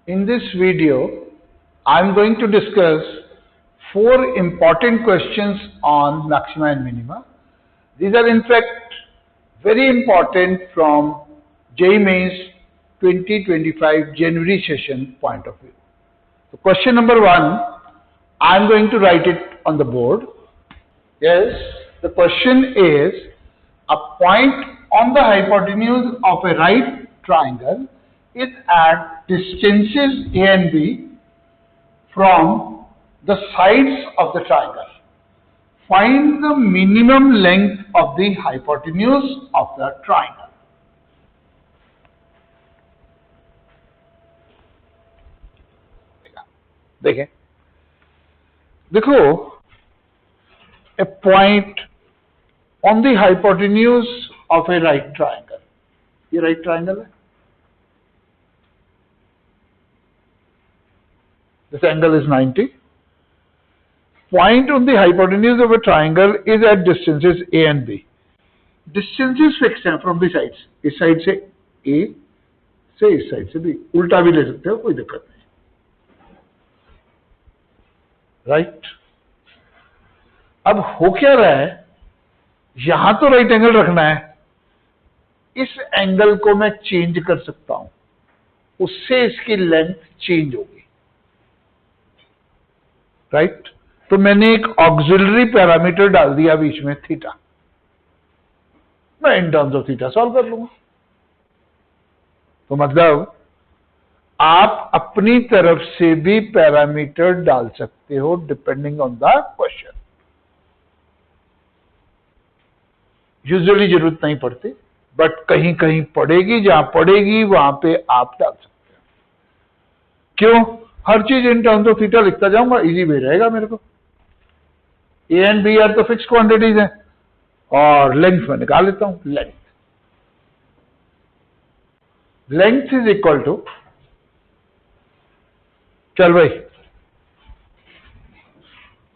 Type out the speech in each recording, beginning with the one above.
In this video, I am going to discuss 4 important questions on maxima and minima. These are in fact very important from JEE Mains 2025 January session point of view. So question number 1, I am going to write it on the board. Yes, the question is, a point on the hypotenuse of a right triangle is at distances A and B from the sides of the triangle. Find the minimum length of the hypotenuse of the triangle. देखें, देखो, a point on the hypotenuse of a right triangle. ये right triangle है. This angle is 90. Point on the hypotenuse of a triangle is at distances A and B. Distances fixed हैं from the sides. इस side से A से इस side से B. उल्टा भी ले सकते हो, कोई दिक्कत नहीं. Right? अब हो क्या रहा है, यहां तो राइट एंगल रखना है, इस एंगल को मैं चेंज कर सकता हूं, उससे इसकी लेंथ चेंज होगी. राइट? तो मैंने एक ऑक्सिलरी पैरामीटर डाल दिया बीच में, थीटा. मैं in terms of theta solve कर लूंगा. तो मतलब आप अपनी तरफ से भी पैरामीटर डाल सकते हो depending on the question. Usually जरूरत नहीं पड़ती, बट कहीं कहीं पड़ेगी. जहां पड़ेगी वहां पे आप डाल सकते हो. क्यों? हर चीज इन टर्म्स ऑफ थीटा लिखता जाऊंगा, इजी भी रहेगा मेरे को. ए एंड बी आर तो फिक्स क्वांटिटीज हैं, और लेंथ में निकाल लेता हूं. लेंथ इज इक्वल टू, चल भाई,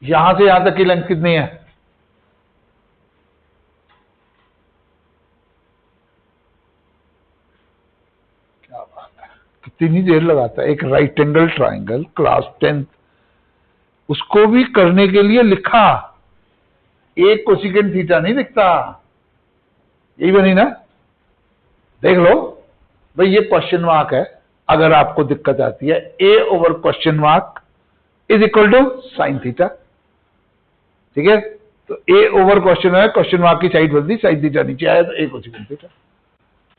यहां से यहां तक की लेंथ कितनी है? क्या बात है, कितनी देर लगाता है. एक right angle triangle class 10th, उसको भी करने के लिए लिखा, एक कोसिकेंट थीटा नहीं दिखता. यही बनी ना? देख लो भाई, ये क्वेश्चन मार्क है. अगर आपको दिक्कत आती है, A over question mark is equal to sine theta. ठीक है? तो ए ओवर क्वेश्चन मार्क की साइड बदली, साइन थीटा नीचे आया तो ए कोसिकेंट थीटा.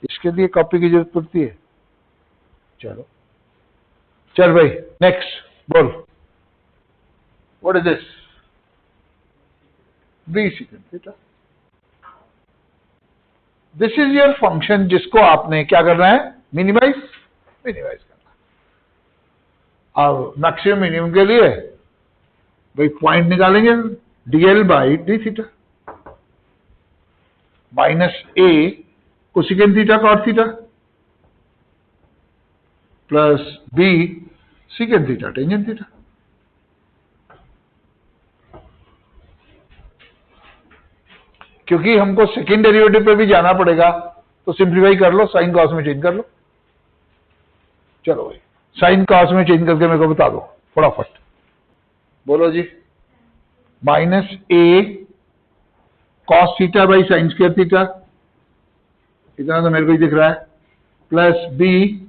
इसके लिए कॉपी की जरूरत पड़ती है. चलो, चल भाई, नेक्स्ट बोल. What is this? B second theta. This is your function, जिसको आपने क्या करना है? मिनिमाइज करना. अब मैक्सिमम मिनिमम के लिए भाई पॉइंट निकालेंगे, d l by d theta minus a cosecant theta cot theta plus b secant theta tangent theta. क्योंकि हमको सेकेंड डेरिवेटिव पे भी जाना पड़ेगा, तो सिंप्लीफाई कर लो, साइन कॉस में चेंज कर लो. चलो भाई, साइन कॉस में चेंज करके मेरे को बता दो फटाफट. बोलो जी. Minus A cos theta by sine square theta, इतना तो मेरे को ही दिख रहा है, प्लस बी,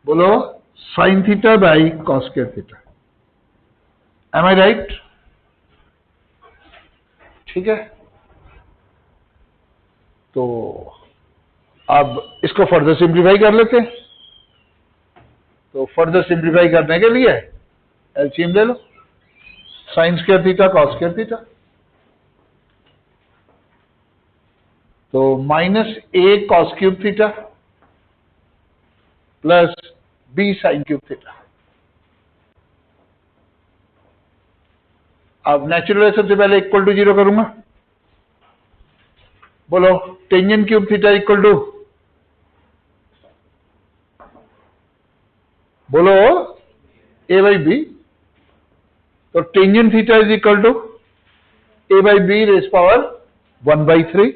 बोलो, sine theta by cos square theta. Am I right? ठीक है. तो अब इसको फर्दर सिंप्लीफाई कर लेते हैं. तो फर्दर सिंप्लीफाई करने के लिए एलसीएम ले लो. Sine square theta cos square theta, तो minus A cos cube theta plus B sine cube theta. अब नेचुरल सबसे पहले इक्वल टू 0 करूंगा. बोलो, tangent cube theta equal to, बोलो, ए बाई बी. तो tangent theta is equal to A by B raise power 1/3.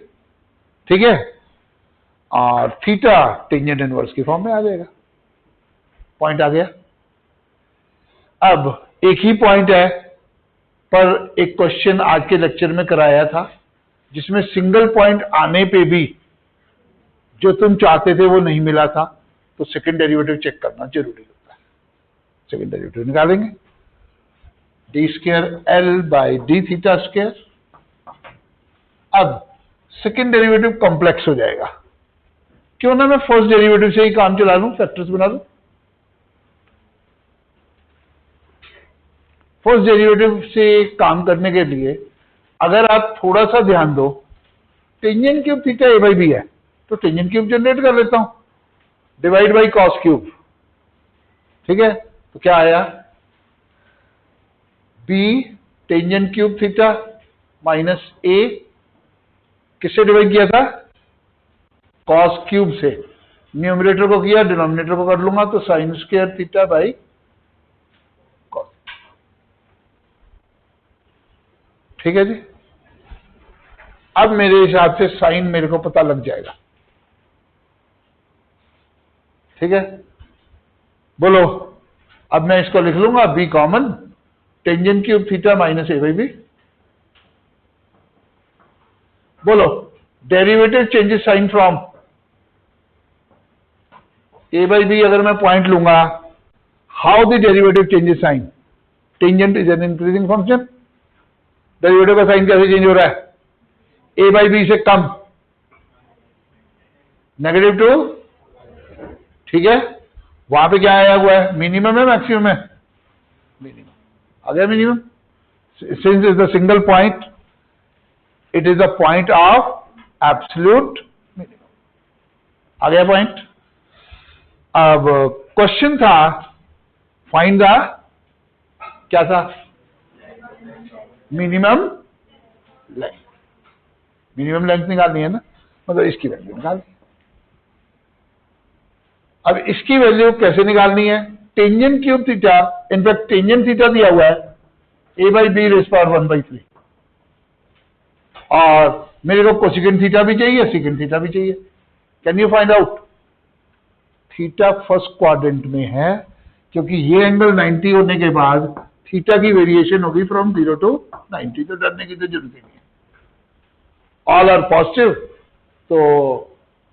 ठीक है? और थीटा टेंजेंट इनवर्स की फॉर्म में आ जाएगा. पॉइंट आ गया। अब एक ही पॉइंट है, पर एक क्वेश्चन आज के लेक्चर में कराया था जिसमें सिंगल पॉइंट आने पे भी जो तुम चाहते थे वो नहीं मिला था, तो सेकंड डेरिवेटिव चेक करना जरूरी होता है। सेकंड डेरिवेटिव निकालेंगे, D square L by d theta square. अब सेकंड डेरिवेटिव कॉम्प्लेक्स हो जाएगा, क्यों ना मैं फर्स्ट डेरिवेटिव से ही काम चला लूं, फैक्टर्स बना लूं। फर्स्ट डेरिवेटिव से काम करने के लिए अगर आप थोड़ा सा ध्यान दो, tangent cube theta a by b है, तो टेंजेंट क्यूब जनरेट कर लेता हूं, डिवाइड बाई कॉस क्यूब। ठीक है, तो क्या आया, B tangent cube theta minus A, किससे डिवाइड किया था, कॉस क्यूब से। न्यूमरेटर को किया, डिनोमिनेटर को कर लूंगा, तो sign square theta by cos. ठीक है जी। अब मेरे हिसाब से साइन मेरे को पता लग जाएगा। ठीक है, बोलो, अब मैं इसको लिख लूंगा B common, tangent cube theta minus A by B. बोलो, derivative changes sign from A by B. अगर मैं पॉइंट लूंगा, how the derivative changes sign, tangent is an increasing function, derivative का साइन कैसे चेंज हो रहा है, ए बाई बी से कम, नेगेटिव टू। ठीक है, वहां पे क्या आया हुआ है, मिनिमम है मैक्सिमम है, मिनिमम आ गया minimum. Since is the single point, it is the point of absolute minimum. आ गया पॉइंट। अब क्वेश्चन था फाइंड द, क्या था, मिनिमम लेंथ। मिनिमम लेंथ निकालनी है ना, मतलब इसकी वैल्यू निकालनी। अब इसकी वैल्यू कैसे निकालनी है, tangent cube theta, in fact tangent theta दिया हुआ है ए बाई बी रेज़ पावर 1/3, और मेरे को कोसेकेंट थीटा भी चाहिए, सेकेंड थीटा भी चाहिए। Can you find out, theta first quadrant में है, क्योंकि ये एंगल 90 होने के बाद थीटा की वेरिएशन होगी फ्रॉम 0 to 90, तो डरने की तो जरूरत ही नहीं है, ऑल आर पॉजिटिव। तो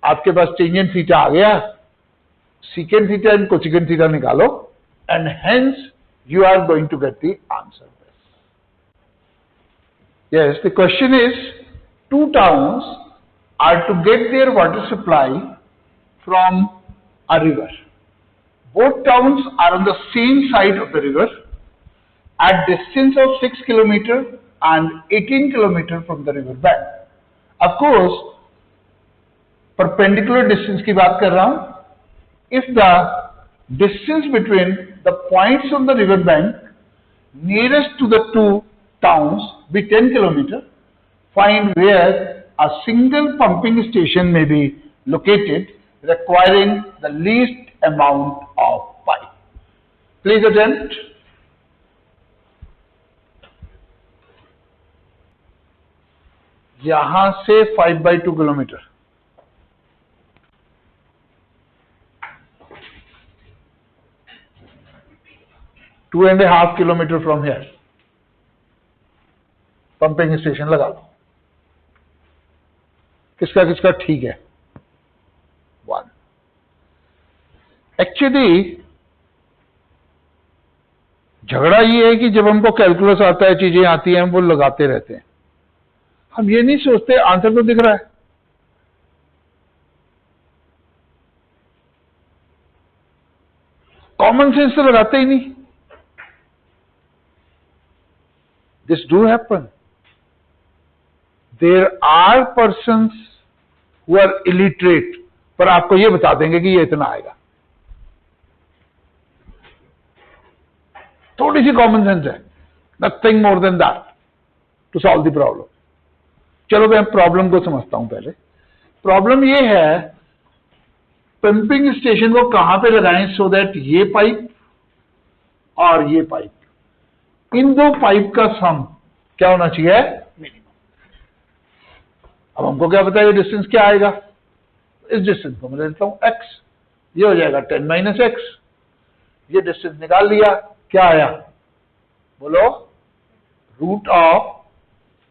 आपके पास टेंजेंट थीटा आ गया, secant theta and cosecant theta निकालो, and hence you are going to get the answer. Yes, the question is, two towns are to get their water supply from a river. Both towns are on the same side of the river at distance of 6 km and 18 km from the river bank. Of course, perpendicular distance की बात कर रहा हूं। If the distance between the points on the river bank nearest to the two towns be 10 km, find where a single pumping station may be located requiring the least amount of pipe. Please attempt. यहां से 5/2 kilometre, 2.5 kilometre from here pumping station लगा लो। किसका किसका ठीक है, 1। Actually झगड़ा ये है कि जब हमको कैलकुलस आता है, चीजें आती हैं, हम वो लगाते रहते हैं, हम ये नहीं सोचते आंसर तो दिख रहा है। कॉमन सेंस तो लगाते ही नहीं। This do happen. There are persons who are illiterate, पर आपको ये बता देंगे कि ये इतना आएगा। थोड़ी सी कॉमन सेंस है, nothing more than that to solve the problem. चलो मैं प्रॉब्लम को समझता हूं पहले। प्रॉब्लम ये है, पंपिंग स्टेशन को कहां पे लगाएं सो दैट ये पाइप और ये पाइप, इन दो पाइप का सम क्या होना चाहिए, मिनिमम। अब हमको क्या पता है ये डिस्टेंस क्या आएगा, इस डिस्टेंस को मैं लेता हूं x, ये हो जाएगा 10 - x, ये डिस्टेंस निकाल लिया, क्या आया बोलो, root of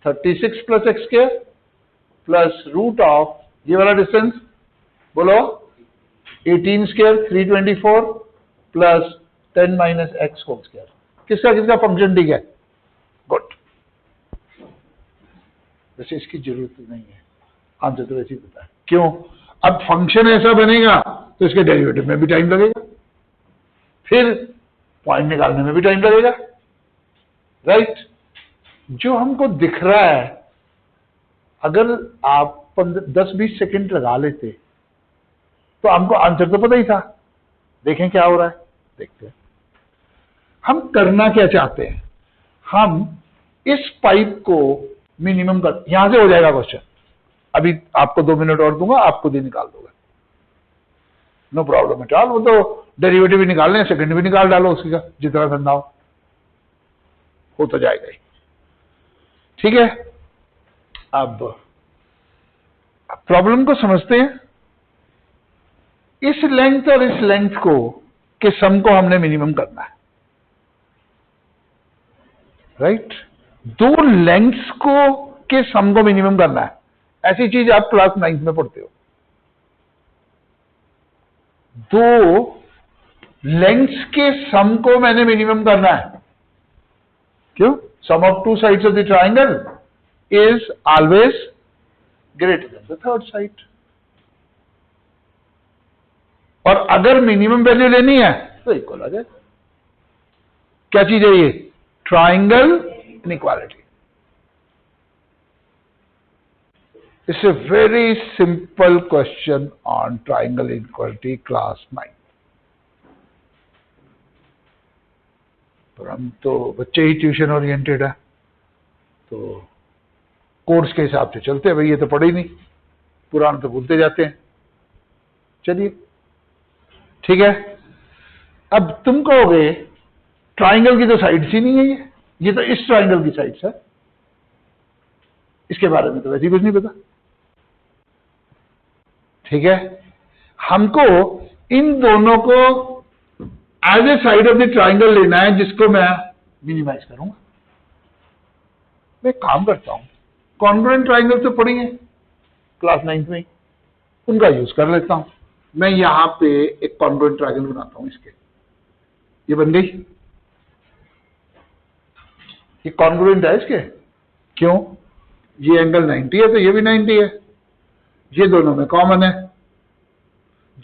36 plus x square plus root of ये वाला डिस्टेंस बोलो 18 square 324 plus 10 minus x whole square. किसका किसका फंक्शन ठीक है, गुड। वैसे इसकी जरूरत नहीं है, आंसर तो वैसे ही पता है क्यों। अब फंक्शन ऐसा बनेगा तो इसके डेरिवेटिव में भी टाइम लगेगा, फिर पॉइंट निकालने में भी टाइम लगेगा, राइट। जो हमको दिख रहा है, अगर आप 10-20 सेकंड लगा लेते तो हमको आंसर तो पता ही था। देखें क्या हो रहा है, देखते हैं हम करना क्या चाहते हैं। हम इस पाइप को मिनिमम कर, यहां से हो जाएगा क्वेश्चन। अभी आपको 2 मिनट और दूंगा, आप खुद ही निकाल दोगे, नो प्रॉब्लम एट ऑल। वो तो डेरिवेटिव भी निकालने, सेकंड भी निकाल डालो उसी का, जितना धंधा हो तो जाएगा ही, ठीक है। अब प्रॉब्लम को समझते हैं। इस लेंथ और इस लेंथ को के सम को हमने मिनिमम करना है, राइट। दो लेंथ्स को के सम को मिनिमम करना है। ऐसी चीज आप क्लास 9th में पढ़ते हो। दो लेंथ्स के सम को मैंने मिनिमम करना है। क्यों? Sum of two sides of the triangle is always greater than the third side. और अगर मिनिमम वैल्यू लेनी है तो इक्वल आ जाए। क्या चीज है ये? Triangle inequality. It's a very simple question on triangle inequality, class 9। पर हम तो बच्चे ही ट्यूशन ओरिएंटेड है, तो कोर्स के हिसाब से चलते हैं। भाई ये तो पढ़े ही नहीं, पुराना तो भूलते जाते हैं। चलिए ठीक है। अब तुम कहोगे ट्राइंगल की तो साइड्स ही नहीं है, ये तो इस ट्राइंगल की साइड्स है, इसके बारे में तो वैसे ही कुछ नहीं पता। ठीक है, हमको इन दोनों को as a side of the triangle लेना है, जिसको मैं मिनिमाइज करूंगा। मैं काम करता हूं, कॉन्ग्रुएंट ट्राइंगल तो पढ़ी है क्लास 9th में, उनका यूज कर लेता हूं। मैं यहां पे एक कॉन्ग्रुएंट ट्राइंगल बनाता हूं। इसके ये बन गई, ये कॉन्ग्रुएंट है इसके। क्यों? ये एंगल 90 है तो ये भी 90 है, ये दोनों में कॉमन है।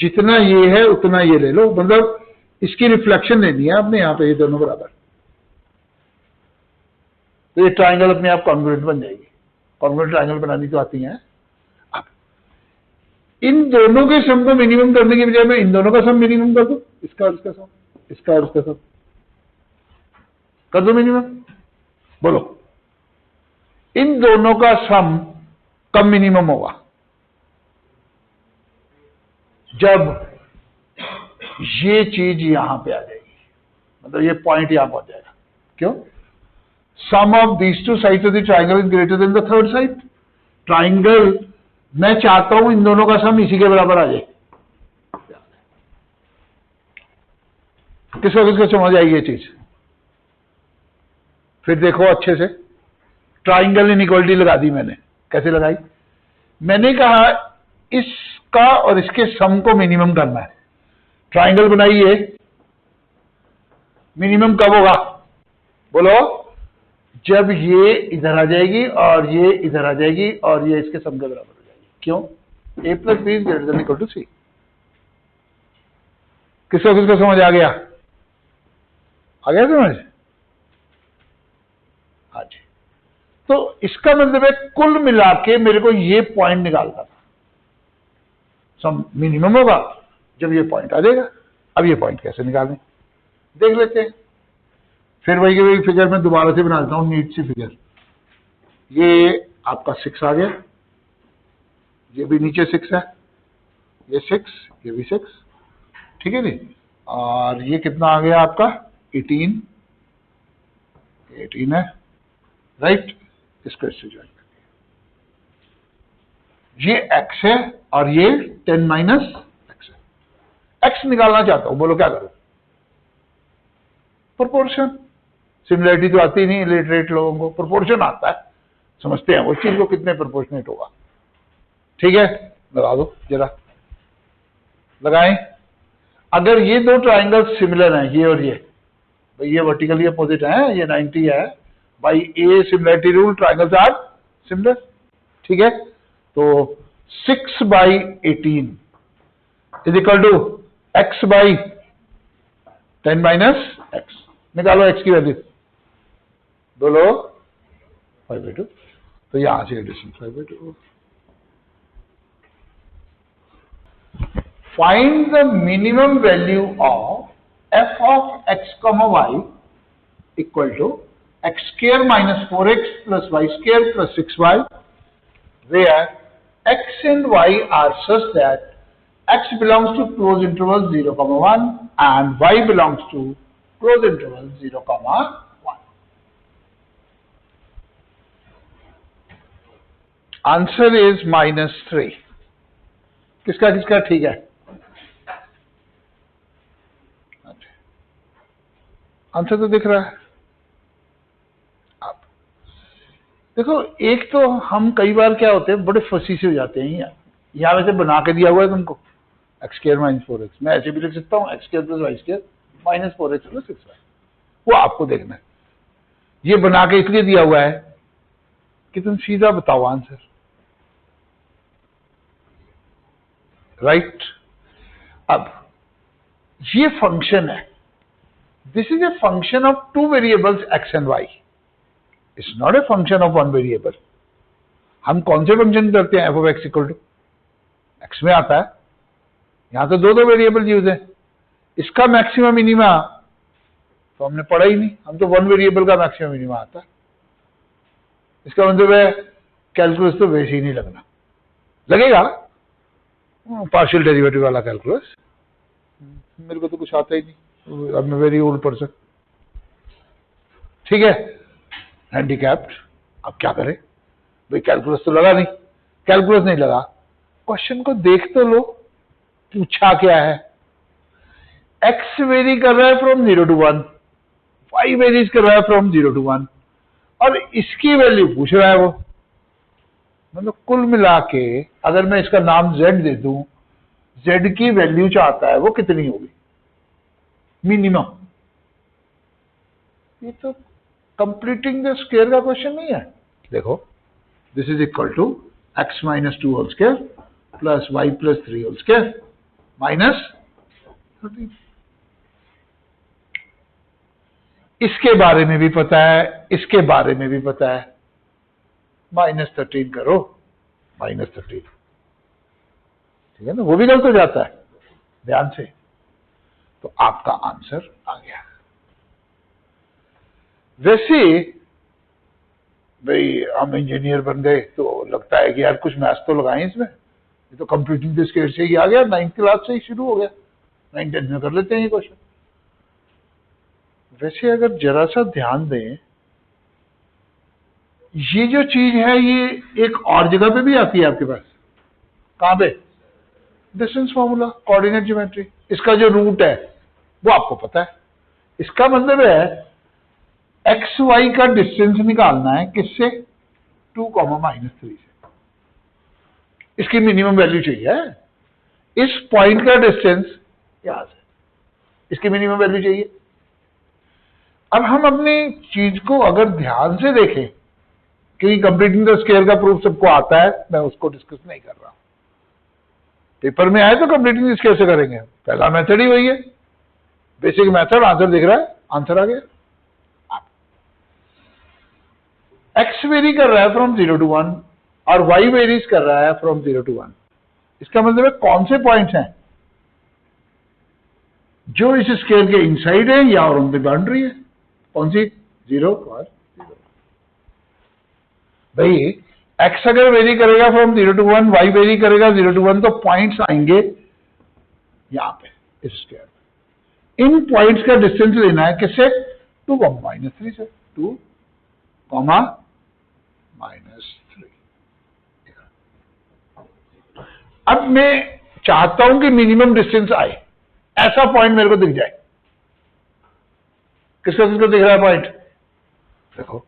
जितना ये है उतना ये ले लो, मतलब इसकी रिफ्लेक्शन लेनी है आपने यहां पे, ये दोनों बराबर। तो ये ट्राइंगल अपने आप कॉन्ग्रुएंट बन जाएगी। कॉन्ग्रुएंट ट्राइंगल बनानी तो आती है। अब इन दोनों के सम को मिनिमम करने की बजाय मैं इन दोनों का सम मिनिमम कर दूं, इसका और इसका सम, इसका और इसका सम कर दो मिनिमम। बोलो इन दोनों का सम कब मिनिमम होगा? जब ये चीज यहां पे आ जाएगी, मतलब ये पॉइंट यहां पहुंच जाएगा। क्यों? Sum of these two sides of the triangle is greater than the third side. Triangle मैं चाहता हूं इन दोनों का सम इसी के बराबर आ जाए। किसको किसको समझ आएगी ये चीज? फिर देखो अच्छे से, ट्राइंगल इनइक्वालिटी लगा दी मैंने। कैसे लगाई? मैंने कहा इसका और इसके सम को मिनिमम करना है। ट्राइंगल बनाइए, मिनिमम कब होगा? बोलो जब ये इधर आ जाएगी और ये इधर आ जाएगी और ये इसके सम के बराबर हो जाएगी। क्यों? a plus B is greater than equal to C. किसको किसको समझ आ गया? आ गया समझ? हाँ जी। तो इसका मतलब है कुल मिला के मेरे को ये पॉइंट निकालना था। सम मिनिमम होगा जब ये पॉइंट आ जाएगा। अब ये पॉइंट कैसे निकालें देख लेते हैं। फिर वही फिगर में दोबारा से बना देता हूं, नीट सी फिगर। ये आपका 6 आ गया, ये भी नीचे 6 है, ये 6, ये भी 6, ठीक है जी। और ये कितना आ गया आपका? 18 है, राइट। इसको इससे ज्वाइन कर दिया। ये x है और ये 10 माइनस x है। x निकालना चाहता हूं, बोलो क्या करूं? प्रोपोर्शन। सिमिलरिटी तो आती नहीं इलिटरेट लोगों को, प्रोपोर्शन आता है, समझते हैं वो चीज को कितने प्रोपोर्शनेट होगा। ठीक है, लगा दो जरा, लगाएं। अगर ये दो ट्राइंगल सिमिलर हैं, ये और ये वर्टिकली अपोजिट है, ये 90 है, by a similarity rule triangles are similar. ठीक है, तो 6/18 is equal to x/10 minus x. निकालो x की वैल्यू, बोलो 5/2। तो यहां से addition 5/2। Find the minimum value of f of x, y equal to x² minus 4x plus y² plus 6y, where x and y are such that x belongs to closed interval 0, 1 and y belongs to closed interval 0, 1. Answer is -3। किसका किसका ठीक है? Answer तो दिख रहा है। अब देखो, एक तो हम कई बार क्या होते हैं, बड़े फंसी से हो जाते हैं। यहाँ वैसे बना के दिया हुआ है तुमको x² माइनस 4x, मैं ऐसे भी लिख सकता हूँ x² plus y² minus 4x plus 6y, वो आपको देखना है। ये बना के इसलिए दिया हुआ है कि तुम सीधा बताओ आंसर, राइट। अब ये फंक्शन है, this is a function of two variables x and y, it's not a function of one variable. हम कौन से फंक्शन करते हैं? f of x equal to x में आता है, यहां तो दो वेरिएबल यूज है। इसका मैक्सिमम मिनिमा तो हमने पढ़ा ही नहीं, हम तो वन वेरिएबल का मैक्सिमम मिनिमा आता है। इसका मतलब है कैलकुलस तो वैसे ही नहीं लगना, लगेगा पार्शियल डेरिवेटिव वाला कैलकुलस, मेरे को तो कुछ आता ही नहीं, अब मैं वेरी ओल्ड पर्सन। ठीक है, हैंडीकैप्ड। अब क्या करें भाई, कैलकुलस तो लगा नहीं, कैलकुलस नहीं लगा, क्वेश्चन को देख तो लो, पूछा क्या है। x वेरी कर रहा है फ्रॉम 0 to 1, y वेरीज कर रहा है फ्रॉम 0 to 1, और इसकी वैल्यू पूछ रहा है वो। मतलब कुल मिला के अगर मैं इसका नाम z दे दूं, z की वैल्यू चाहता है वो कितनी होगी मिनिमम। ये तो कंप्लीटिंग द स्क्वायर का क्वेश्चन नहीं है। देखो, this is equal to x minus 2 whole square plus y plus 3 whole square minus 13। इसके बारे में भी पता है, इसके बारे में भी पता है, -13 करो, -13। ठीक है ना, वो भी गलत हो जाता है, ध्यान से। तो आपका आंसर आ गया। वैसे भाई हम इंजीनियर बन गए तो लगता है कि यार कुछ मैथ्स तो लगाएं इसमें, ये तो कंप्यूटिंग द स्क्वायर से ही आ गया, 9th क्लास से ही शुरू हो गया, 9th 10th में कर लेते हैं ये क्वेश्चन। वैसे अगर जरा सा ध्यान दें, ये जो चीज है ये एक और जगह पे भी आती है आपके पास। कहां पे? Distance formula, coordinate geometry. इसका जो रूट है वो आपको पता है। इसका मतलब है एक्स वाई का डिस्टेंस निकालना है किससे? 2, -3 से। इसकी मिनिमम वैल्यू चाहिए। इस पॉइंट का डिस्टेंस यहां से, इसकी मिनिमम वैल्यू चाहिए। अब हम अपनी चीज को अगर ध्यान से देखें, क्योंकि कंप्लीटिंग द स्क्वायर का प्रूफ सबको आता है, मैं उसको डिस्कस नहीं कर रहा हूं। पेपर में आए तो कंप्लीटिंग द स्क्वायर से करेंगे, पहला मेथड ही वही है, बेसिक मेथड। आंसर दिख रहा है, आंसर आ गया। एक्स वेरी कर रहा है फ्रॉम 0 to 1 और वाई वेरीज कर रहा है फ्रॉम 0 to 1। इसका मतलब है कौन से पॉइंट्स हैं जो इस स्क्वायर के इनसाइड है या और ऑन द बाउंड्री है? कौन सी? 0 और 0। भाई एक्स अगर वेरी करेगा फ्रॉम 0 to 1, वाई वेरी करेगा 0 to 1, तो पॉइंट्स आएंगे यहां पे इस स्क्वायर में। इन पॉइंट्स का डिस्टेंस लेना है किससे? 2, -3 से। 2, -3। अब मैं चाहता हूं कि मिनिमम डिस्टेंस आए, ऐसा पॉइंट मेरे को दिख जाए। किसका किसका दिख रहा है पॉइंट? देखो,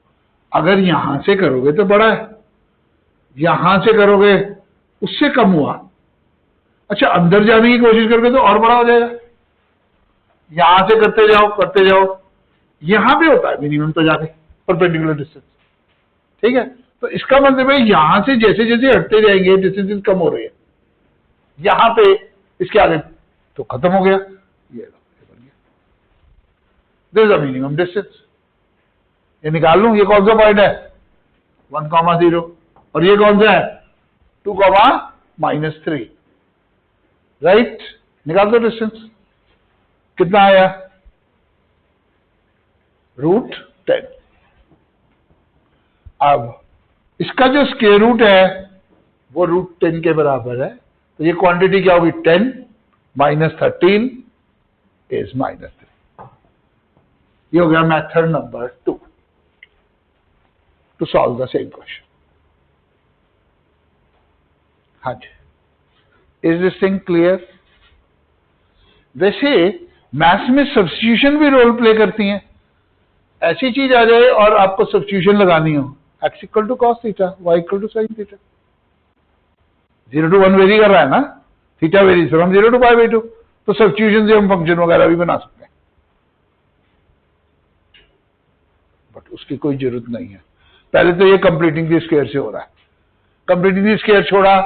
अगर यहां से करोगे तो बड़ा है, यहां से करोगे उससे कम हुआ। अच्छा, अंदर जाने की कोशिश करोगे तो और बड़ा हो जाएगा। यहां से करते जाओ, यहां पे होता है मिनिमम तो जाके परपेंडिकुलर डिस्टेंस। ठीक है, तो इसका मतलब है यहां से जैसे जैसे हटते जाएंगे डिस्टेंस कम हो रही है, यहां पे इसके आगे तो खत्म हो गया, ये बन गया, this is the minimum distance. ये निकाल लूं, ये कौन सा पॉइंट है? 1,0 और ये कौन सा है? 2,-3, राइट? निकाल दो डिस्टेंस, कितना आया? √10। अब इसका जो स्क्वायर रूट है वो √10 के बराबर है, तो ये क्वांटिटी क्या होगी? 10 - 13 इज -3। ये हो गया method number 2 to solve the same question. हाँ जी, इज दिस थिंग क्लियर? वैसे मैथ्स में सब्स्टिट्यूशन भी रोल प्ले करती हैं। ऐसी चीज आ जाए और आपको सब्स्टिट्यूशन लगानी हो, x = cos theta, y = sin theta, 0 to 1 very कर रहा है ना, थीटा वेरीज फ्रॉम 0 to π/2, तो सब्स्टिट्यूशन से हम फंक्शन वगैरह भी बना सकते हैं, बट उसकी कोई जरूरत नहीं है। पहले तो ये कंप्लीटिंग द स्क्वायर से हो रहा है। कंप्लीटिंग द स्क्वायर छोड़ा,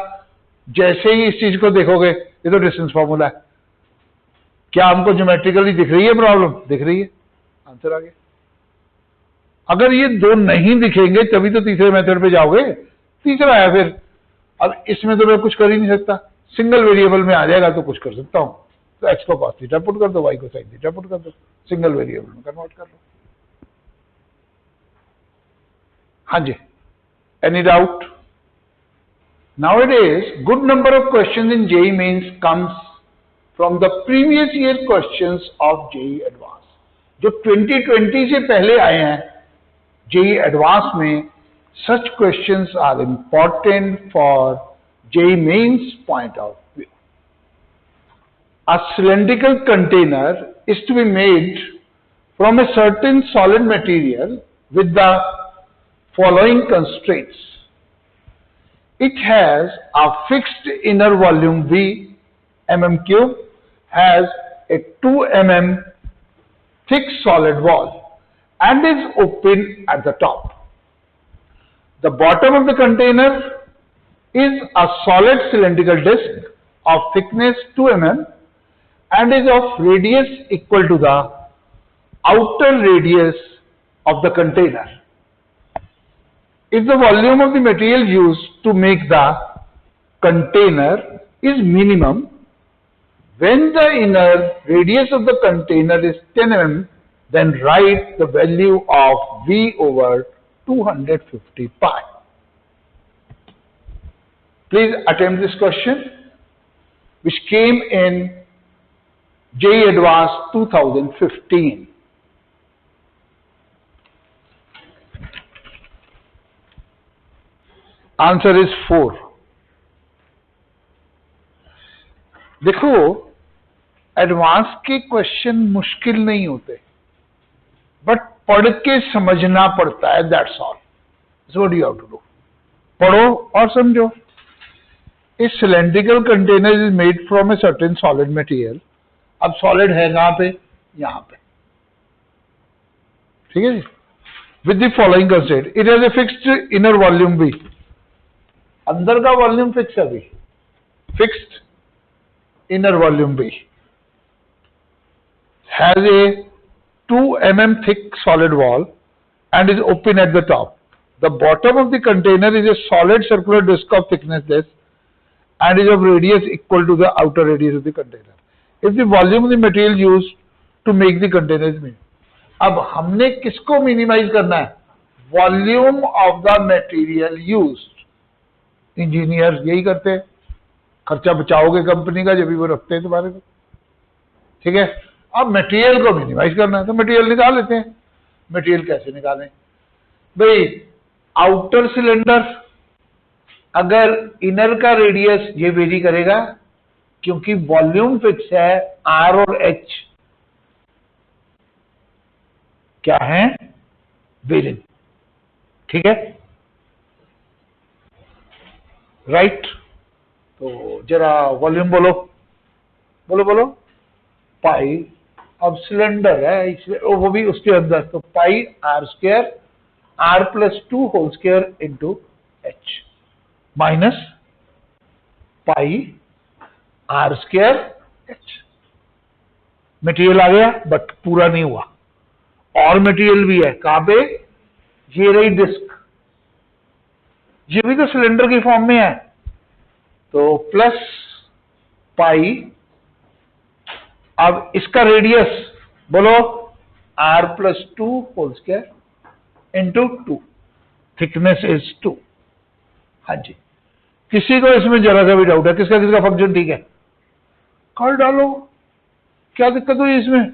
जैसे ही इस चीज को देखोगे, ये तो डिस्टेंस फॉर्मूला है। क्या हमको ज्योमेट्रिकली दिख रही है प्रॉब्लम? दिख रही है, आंसर आ गया। अगर ये दो नहीं दिखेंगे तभी तो तीसरे मेथड पे जाओगे, तीसरा है फिर। अब इसमें तो मैं कुछ कर ही नहीं सकता, सिंगल वेरिएबल में आ जाएगा तो कुछ कर सकता हूं, तो x को cos थीटा पुट कर दो, y को sin थीटा पुट कर दो, सिंगल वेरिएबल में कन्वर्ट कर लो। हाँ जी, any doubt? Nowadays, good number of questions in JEE Mains comes from the previous year questions of JEE Advanced. जो 2020 से पहले आए हैं JEE Advanced में, such questions are important for JEE Mains point of view. A cylindrical container is to be made from a certain solid material with the following constraints. It has a fixed inner volume V, mm3, has a 2 mm thick solid wall and is open at the top. The bottom of the container is a solid cylindrical disc of thickness 2 mm and is of radius equal to the outer radius of the container. If the volume of the material used to make the container is minimum, when the inner radius of the container is 10 mm, then write the value of V over 250 pi. Please attempt this question, which came in JEE Advanced 2015. Answer is 4। देखो, advance के question मुश्किल नहीं होते, but पढ़ के समझना पड़ता है, that's all. So what you have to do, पढ़ो और समझो। A cylindrical container is made from a certain solid material. अब सॉलिड है कहां पे? यहां पे, ठीक है जी। With the following constraint, it has a fixed inner volume B, अंदर का वॉल्यूम फिक्स है, अभी fixed inner volume B, has a 2 mm thick solid wall and is open at the top. The bottom of the container is a solid circular disc of thickness this and is of radius equal to the outer radius of the container. If the volume of the material used to make the container is minimum. अब हमने किसको minimise करना है? Volume of the material used. Engineer यही करते हैं, खर्चा बचाओगे company का जब भी वो रखते हैं तुम्हारे को, ठीक है। अब मटेरियल को मिनिमाइज करना है तो मटेरियल निकाल लेते हैं। मटेरियल कैसे निकालें भाई? आउटर सिलेंडर, अगर इनर का रेडियस ये वेरी करेगा क्योंकि वॉल्यूम फिक्स है R और H, क्या है, वेरिन। ठीक है, राइट। तो जरा वॉल्यूम बोलो, बोलो बोलो। पाई, अब सिलेंडर है इसलिए वो भी उसके अंदर, तो pi R square R plus 2 whole square into H minus pi R square H. Material आ गया बट पूरा नहीं हुआ, और मटेरियल भी है। कहां पे, ये रही डिस्क, ये भी तो सिलेंडर की फॉर्म में है। तो प्लस पाई, अब इसका रेडियस बोलो r plus 2 whole square into 2, thickness is 2। हाँ जी, किसी को इसमें जरा सा भी डाउट है? किसका किसका फंक्शन ठीक है, कर डालो, क्या दिक्कत हुई इसमें,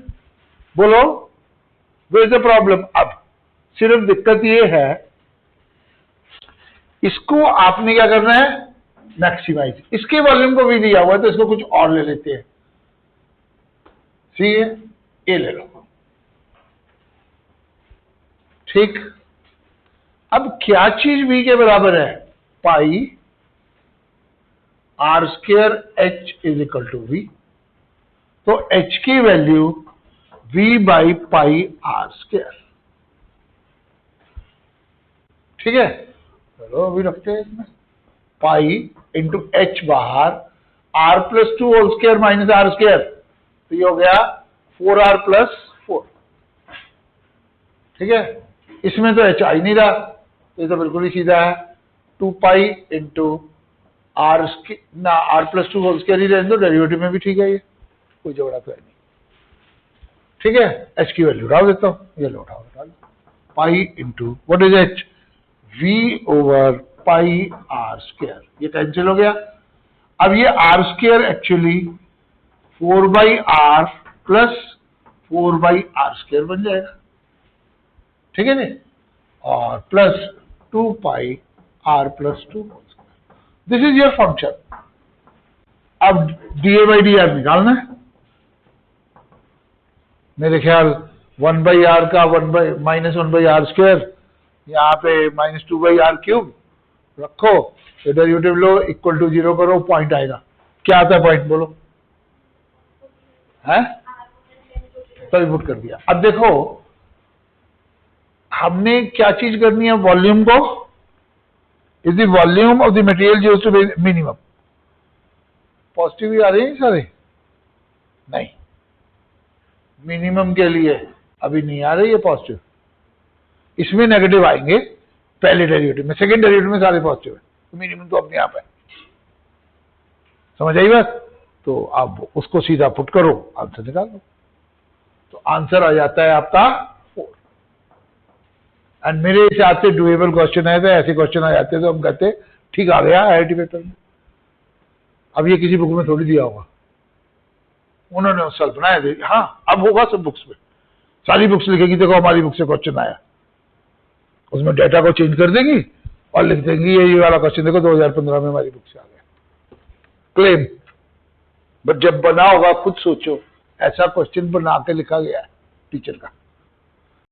बोलो, वेयर इज द प्रॉब्लम। अब सिर्फ दिक्कत ये है, इसको आपने क्या करना है, मैक्सिमाइज। इसके वॉल्यूम को भी दिया हुआ है तो इसको कुछ और ले लेते हैं। ठीक है, ये ले लो, ठीक। अब क्या चीज v के बराबर है, pi R square H is equal to V. तो h की value v by pi R square. ठीक है, चलो अभी रखते हैं इसमें, पाई इंटू एच बाहर, R plus 2 whole square minus R square, तो ये हो गया 4r प्लस 4। ठीक है, इसमें तो एच आ ही नहीं रहा, तो ये तो बिल्कुल ही सीधा है, 2 पाई इंटू आर ना, आर प्लस 2 होल स्क्वायर ही रहने दो, डेरिवेटिव में भी ठीक है, ये कोई झगड़ा तो है नहीं। ठीक है, एच की वैल्यू उठा देता हूं, ये लो उठाओ, pi into what is H, V over pi R square, ये कैंसिल हो गया। अब ये R square actually 4 by R plus 4 by R square बन जाएगा। ठीक है जी, और plus 2 pi R plus 2, this is your function. अब D A by D R निकालना है, मेरे ख्याल 1 बाई आर का माइनस 1 बाई आर स्क्वायर, यहाँ पे माइनस 2 बाई आर क्यूब रखो, तो डेरिवेटिव लो, इक्वल टू 0 करो, पॉइंट आएगा। क्या आता है पॉइंट, बोलो, है तभी पुट कर दिया। अब देखो हमने क्या चीज करनी है, वॉल्यूम को, is the volume of the material used to be minimum. Positive ही आ रहे हैं सारे, नहीं, मिनिमम के लिए अभी नहीं आ रही है पॉजिटिव, इसमें नेगेटिव आएंगे पहले डेरिवेटिव में, सेकंड डेरिवेटिव में सारे पॉजिटिव है, तो मिनिमम तो अपने आप है। समझ आई बात? तो अब उसको सीधा पुट करो, आंसर निकाल दो, तो आंसर आ जाता है आपका 4। एंड मेरे हिसाब से डुएबल क्वेश्चन है, तो ऐसे क्वेश्चन आ जाते तो हम कहते ठीक आ गया IIT पेपर में। अब ये किसी बुक में थोड़ी दिया होगा, उन्होंने उस साल बनाया थे। हाँ, अब होगा सब बुक्स में, सारी बुक्स लिखेगी, देखो हमारी बुक से क्वेश्चन आया, उसमें डेटा को चेंज कर देंगी और लिख देंगी ये वाला क्वेश्चन देखो 2015 में हमारी बुक से आ गया, क्लेम। बट जब बना होगा खुद सोचो, ऐसा क्वेश्चन बना के लिखा गया है टीचर का।